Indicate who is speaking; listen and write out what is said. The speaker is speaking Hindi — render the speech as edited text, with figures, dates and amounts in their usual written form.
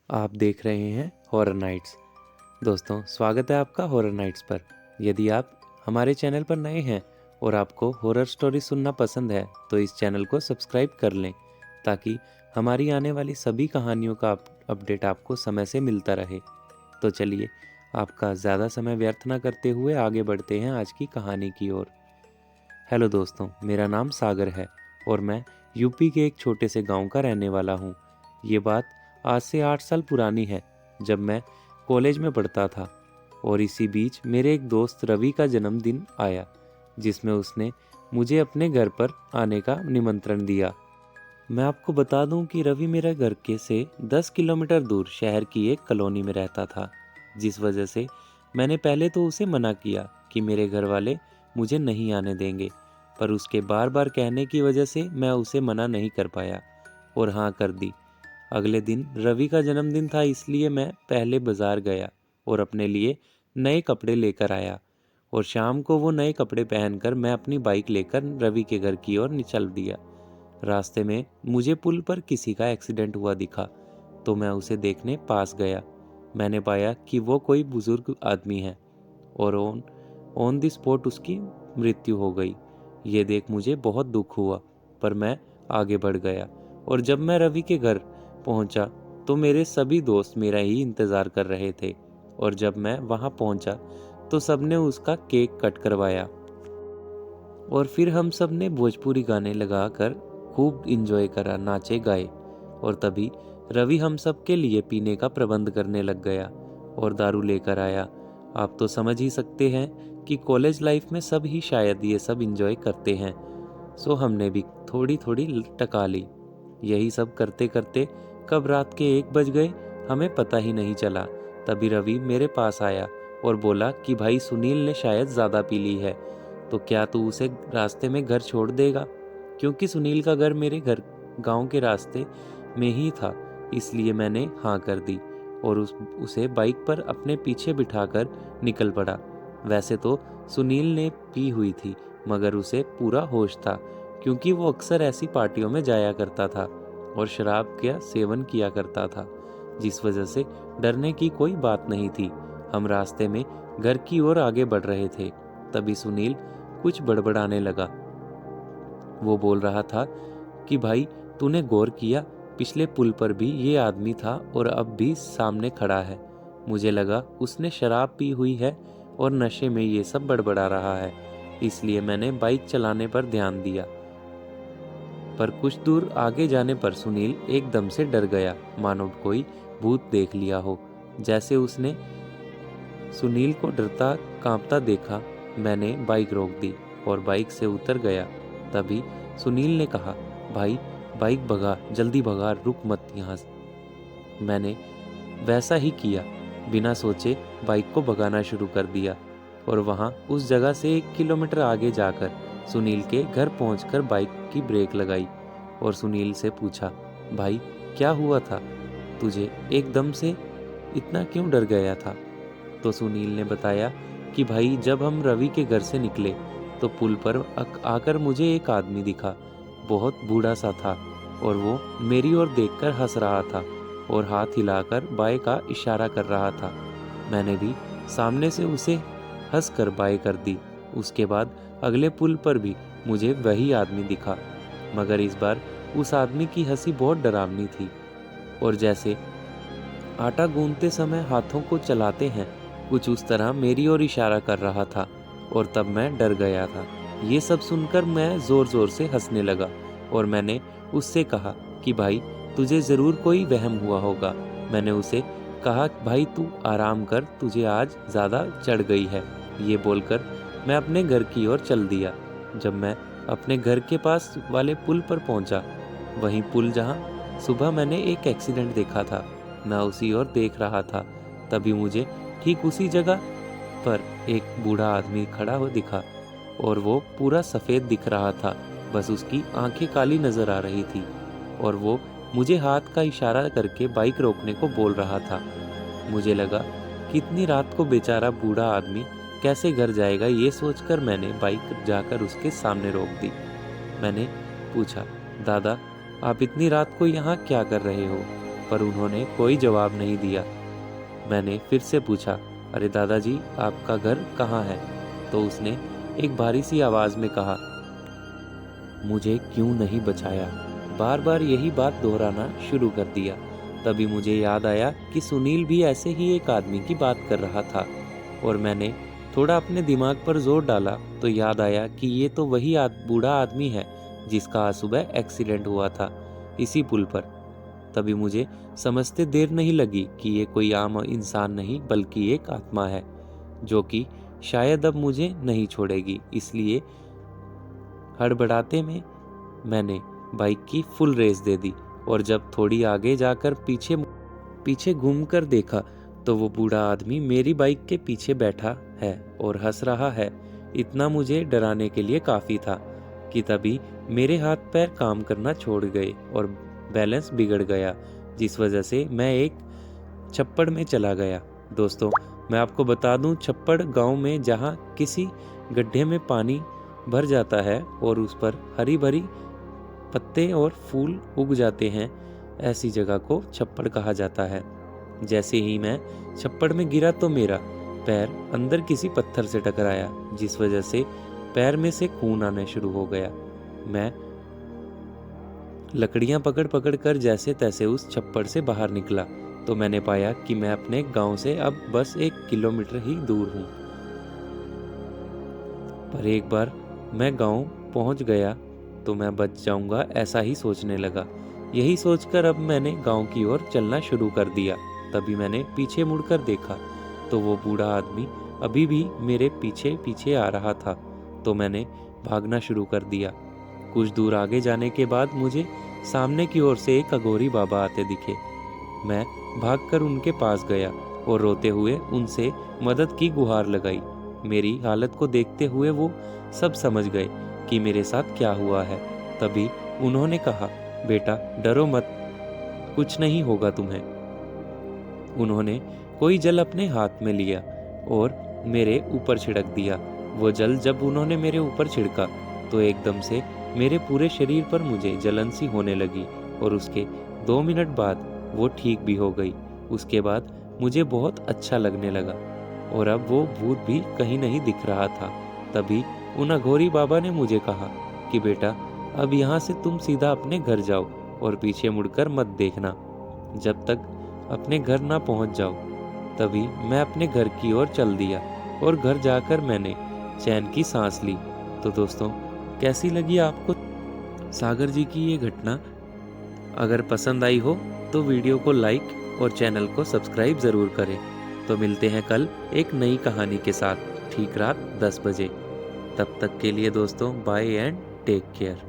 Speaker 1: आप देख रहे हैं हॉरर नाइट्स। दोस्तों, स्वागत है आपका हॉरर नाइट्स पर। यदि आप हमारे चैनल पर नए हैं और आपको हॉरर स्टोरी सुनना पसंद है तो इस चैनल को सब्सक्राइब कर लें ताकि हमारी आने वाली सभी कहानियों का अपडेट आपको समय से मिलता रहे। तो चलिए, आपका ज़्यादा समय व्यर्थ न करते हुए आगे बढ़ते हैं आज की कहानी की ओर। हेलो दोस्तों, मेरा नाम सागर है और मैं यूपी के एक छोटे से गांव का रहने वाला हूं। ये बात आज से 8 साल पुरानी है, जब मैं कॉलेज में पढ़ता था। और इसी बीच मेरे एक दोस्त रवि का जन्मदिन आया, जिसमें उसने मुझे अपने घर पर आने का निमंत्रण दिया। मैं आपको बता दूं कि रवि मेरे घर के से 10 किलोमीटर दूर शहर की एक कॉलोनी में रहता था, जिस वजह से मैंने पहले तो उसे मना किया कि मेरे घर वाले मुझे नहीं आने देंगे, पर उसके बार बार कहने की वजह से मैं उसे मना नहीं कर पाया और हाँ कर दी। अगले दिन रवि का जन्मदिन था, इसलिए मैं पहले बाजार गया और अपने लिए नए कपड़े लेकर आया। और शाम को वो नए कपड़े पहनकर मैं अपनी बाइक लेकर रवि के घर की ओर चल दिया। रास्ते में मुझे पुल पर किसी का एक्सीडेंट हुआ दिखा, तो मैं उसे देखने पास गया। मैंने पाया कि वो कोई बुजुर्ग आदमी है और ऑन द स्पॉट उसकी मृत्यु हो गई। ये देख मुझे बहुत दुख हुआ, पर मैं आगे बढ़ गया। और जब मैं रवि के घर पहुंचा तो मेरे सभी दोस्त मेरा ही इंतज़ार कर रहे थे। और जब मैं वहां पहुंचा तो सबने उसका केक कट करवाया और फिर हम सब ने भोजपुरी गाने लगाकर खूब इंजॉय करा, नाचे गाए। और तभी रवि हम सब के लिए पीने का प्रबंध करने लग गया और दारू लेकर आया। आप तो समझ ही सकते हैं कि कॉलेज लाइफ में सब ही शायद ये सब इंजॉय करते हैं। सो हमने भी थोड़ी थोड़ी टका ली। यही सब करते करते कब रात के 1 बज गए हमें पता ही नहीं चला। तभी रवि मेरे पास आया और बोला कि भाई, सुनील ने शायद ज़्यादा पी ली है, तो क्या तू उसे रास्ते में घर छोड़ देगा? क्योंकि सुनील का घर मेरे घर गांव के रास्ते में ही था, इसलिए मैंने हाँ कर दी और उसे बाइक पर अपने पीछे बिठाकर निकल पड़ा। वैसे तो सुनील ने पी हुई थी, मगर उसे पूरा होश था, क्योंकि वो अक्सर ऐसी पार्टियों में जाया करता था और शराब का सेवन किया करता था, जिस वजह से डरने की कोई बात नहीं थी। हम रास्ते में घर की ओर आगे बढ़ रहे थे, तभी सुनील कुछ बड़बड़ाने लगा। वो बोल रहा था कि भाई, तूने गौर किया, पिछले पुल पर भी ये आदमी था और अब भी सामने खड़ा है। मुझे लगा उसने शराब पी हुई है और नशे में ये सब बड़बड़ा रहा है, इसलिए मैंने बाइक चलाने पर ध्यान दिया। पर कुछ दूर आगे जाने पर सुनील एकदम से डर गया, मानो कोई भूत देख लिया हो। जैसे उसने सुनील को डरता कांपता देखा, मैंने बाइक रोक दी और बाइक से उतर गया। तभी सुनील ने कहा, भाई बाइक भगा, जल्दी भगा, रुक मत यहाँ से। मैंने वैसा ही किया, बिना सोचे बाइक को भगाना शुरू कर दिया और वहाँ उस जगह से 1 किलोमीटर आगे जाकर सुनील के घर पहुंचकर बाइक की ब्रेक लगाई और सुनील से पूछा, भाई क्या हुआ था तुझे, एकदम से इतना क्यों डर गया था? तो सुनील ने बताया कि भाई, जब हम रवि के घर से निकले तो पुल पर आकर मुझे एक आदमी दिखा, बहुत बूढ़ा सा था और वो मेरी ओर देखकर हंस रहा था और हाथ हिलाकर बाएं का इशारा कर रहा था। मैंने भी सामने से उसे हंसकर बाएं कर दी। उसके बाद अगले पुल पर भी मुझे वही आदमी दिखा, मगर इस बार उस आदमी की हंसी बहुत डरावनी थी और जैसे आटा गूंथते समय हाथों को चलाते हैं, कुछ उस तरह मेरी ओर इशारा कर रहा था। और तब मैं डर गया था। ये सब सुनकर मैं जोर जोर से हंसने लगा और मैंने उससे कहा कि भाई, तुझे ज़रूर कोई वहम हुआ होगा। मैंने उसे कहा, भाई तू आराम कर, तुझे आज ज़्यादा चढ़ गई है। ये बोलकर मैं अपने घर की ओर चल दिया। जब मैं अपने घर के पास वाले पुल पर पहुंचा, वहीं पुल जहां सुबह मैंने एक एक्सीडेंट देखा था, मैं उसी ओर देख रहा था। तभी मुझे ठीक उसी जगह पर एक बूढ़ा आदमी खड़ा हो दिखा और वो पूरा सफ़ेद दिख रहा था, बस उसकी आंखें काली नज़र आ रही थी और वो मुझे हाथ का इशारा करके बाइक रोकने को बोल रहा था। मुझे लगा कि इतनी रात को बेचारा बूढ़ा आदमी कैसे घर जाएगा, ये सोचकर मैंने बाइक जाकर उसके सामने रोक दी। मैंने पूछा, दादा आप इतनी रात को यहाँ क्या कर रहे हो? पर उन्होंने कोई जवाब नहीं दिया। मैंने फिर से पूछा, अरे दादाजी, आपका घर कहाँ है? तो उसने एक भारी सी आवाज़ में कहा, मुझे क्यों नहीं बचाया? बार बार यही बात दोहराना शुरू कर दिया। तभी मुझे याद आया कि सुनील भी ऐसे ही एक आदमी की बात कर रहा था, और मैंने थोड़ा अपने दिमाग पर जोर डाला तो याद आया कि ये तो वही बूढ़ा आदमी है जिसका आज सुबह एक्सीडेंट हुआ था इसी पुल पर। तभी मुझे समझते देर नहीं लगी कि ये कोई आम इंसान नहीं बल्कि एक आत्मा है जो कि शायद अब मुझे नहीं छोड़ेगी। इसलिए हड़बड़ाते में मैंने बाइक की फुल रेस दे दी, और जब थोड़ी आगे जाकर पीछे घूमकर देखा तो वो बूढ़ा आदमी मेरी बाइक के पीछे बैठा है और हंस रहा है। इतना मुझे डराने के लिए काफ़ी था कि तभी मेरे हाथ पैर काम करना छोड़ गए और बैलेंस बिगड़ गया, जिस वजह से मैं एक छप्पड़ में चला गया। दोस्तों, मैं आपको बता दूं, छप्पड़ गांव में जहां किसी गड्ढे में पानी भर जाता है और उस पर हरी भरी पत्ते और फूल उग जाते हैं, ऐसी जगह को छप्पड़ कहा जाता है। जैसे ही मैं छप्पड़ में गिरा तो मेरा पैर अंदर किसी पत्थर से टकराया, जिस वजह से पैर में से खून आने शुरू हो गया। मैं लकड़ियां पकड़ पकड़ कर जैसे तैसे उस छप्पड़ से बाहर निकला तो मैंने पाया कि मैं अपने गांव से अब बस 1 किलोमीटर ही दूर हूँ। पर एक बार मैं गांव पहुंच गया तो मैं बच जाऊंगा, ऐसा ही सोचने लगा। यही सोचकर अब मैंने गांव की ओर चलना शुरू कर दिया। तभी मैंने पीछे मुड़कर देखा तो वो बूढ़ा आदमी अभी भी मेरे पीछे पीछे आ रहा था, तो मैंने भागना शुरू कर दिया। कुछ दूर आगे जाने के बाद मुझे सामने की ओर से एक अघोरी बाबा आते दिखे। मैं भागकर उनके पास गया और रोते हुए उनसे मदद की गुहार लगाई। मेरी हालत को देखते हुए वो सब समझ गए कि मेरे साथ क्या हुआ है। तभी उन्होंने कहा, बेटा डरो मत, कुछ नहीं होगा तुम्हें। उन्होंने कोई जल अपने हाथ में लिया और मेरे ऊपर छिड़क दिया। वो जल जब उन्होंने मेरे ऊपर छिड़का तो एकदम से मेरे पूरे शरीर पर मुझे जलन सी होने लगी और उसके 2 मिनट बाद वो ठीक भी हो गई। उसके बाद मुझे बहुत अच्छा लगने लगा और अब वो भूत भी कहीं नहीं दिख रहा था। तभी उन अघोरी बाबा ने मुझे कहा कि बेटा अब यहाँ से तुम सीधा अपने घर जाओ और पीछे मुड़कर मत देखना जब तक अपने घर ना पहुँच जाओ। तभी मैं अपने घर की ओर चल दिया और घर जाकर मैंने चैन की सांस ली। तो दोस्तों, कैसी लगी आपको सागर जी की ये घटना? अगर पसंद आई हो तो वीडियो को लाइक और चैनल को सब्सक्राइब ज़रूर करें। तो मिलते हैं कल एक नई कहानी के साथ, ठीक रात 10 बजे। तब तक के लिए दोस्तों, बाय एंड टेक केयर।